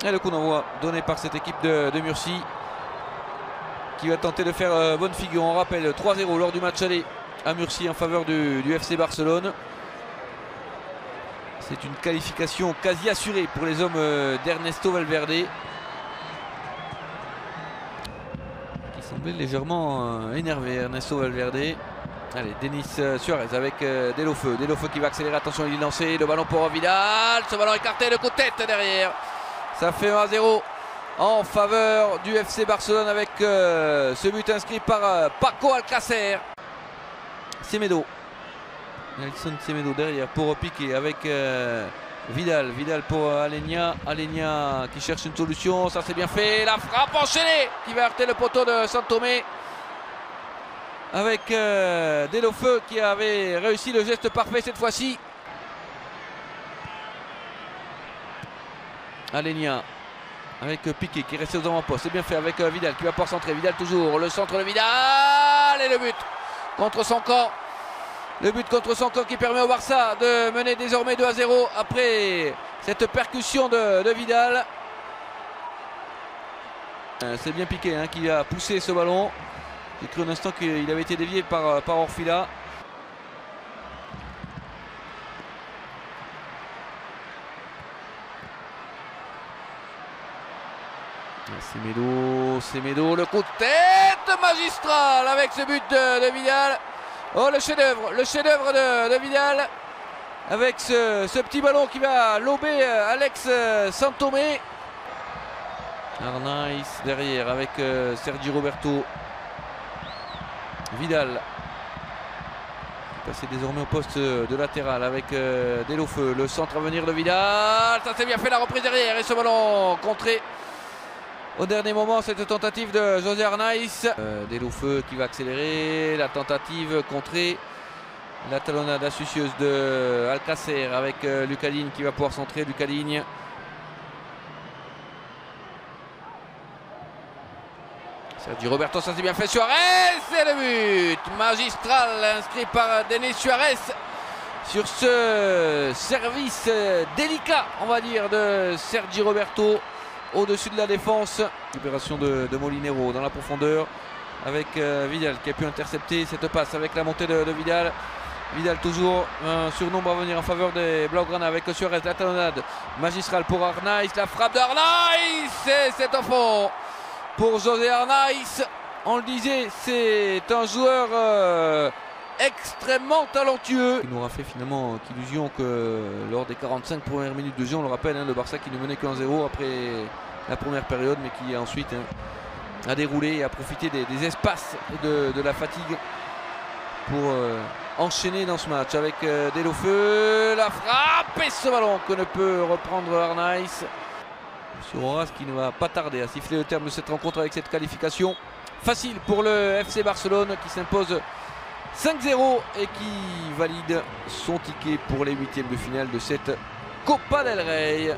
Et le coup d'envoi donné par cette équipe de Murcie qui va tenter de faire bonne figure. On rappelle 3-0 lors du match aller à Murcie en faveur du FC Barcelone. C'est une qualification quasi assurée pour les hommes d'Ernesto Valverde, qui semblait légèrement énervé. Ernesto Valverde. Allez, Denis Suarez avec Deulofeu. Deulofeu qui va accélérer. Attention, il est lancé. Le ballon pour Vidal. Ce ballon écarté. Le coup de tête derrière. Ça fait 1-0 en faveur du FC Barcelone avec ce but inscrit par Paco Alcácer. Semedo. Nelson Semedo derrière pour Piqué avec Vidal. Vidal pour Aleñá. Aleñá qui cherche une solution. Ça c'est bien fait. La frappe enchaînée qui va heurter le poteau de Santomé. Avec Deulofeu qui avait réussi le geste parfait cette fois-ci. Aleñá avec Piqué qui est resté aux avant-postes. C'est bien fait avec Vidal qui va pouvoir centrer. Vidal toujours. Le centre de Vidal et le but contre son camp. Le but contre son camp qui permet au Barça de mener désormais 2-0 après cette percussion de Vidal. C'est bien Piqué qui a poussé ce ballon. J'ai cru un instant qu'il avait été dévié par Orfila. Semedo, le coup de tête magistral avec ce but de Vidal. Oh, le chef-d'œuvre de Vidal avec ce petit ballon qui va lober Alex Santomé. Arnaiz derrière avec Sergi Roberto. Vidal passé désormais au poste de latéral avec Deulofeu. Le centre à venir de Vidal. Ça c'est bien fait, la reprise derrière et ce ballon contré au dernier moment, cette tentative de José Arnaiz. Deulofeu qui va accélérer, la tentative contrée. La talonnade astucieuse de Alcácer avec Lucas Digne qui va pouvoir centrer. Lucas Digne. Sergi Roberto, ça c'est bien fait. Suarez, c'est le but magistral inscrit par Denis Suarez sur ce service délicat, on va dire, de Sergi Roberto. Au-dessus de la défense, libération de Molinero dans la profondeur avec Vidal qui a pu intercepter cette passe avec la montée de Vidal. Vidal toujours un surnombre à venir en faveur des Blaugrana avec Suarez, la talonnade magistrale pour Arnaiz, la frappe d'Arnaiz et c'est au fond pour José Arnaiz. On le disait, c'est un joueur extrêmement talentueux. Il nous aura fait finalement qu'illusion que lors des 45 premières minutes de jeu, on le rappelle, le Barça qui ne menait que 1-0 après la première période, mais qui ensuite a déroulé et a profité des espaces de la fatigue pour enchaîner dans ce match avec Deulofeu, la frappe et ce ballon que ne peut reprendre Arnaiz. Sur Horace qui ne va pas tarder à siffler le terme de cette rencontre avec cette qualification facile pour le FC Barcelone qui s'impose 5-0 et qui valide son ticket pour les huitièmes de finale de cette Copa del Rey.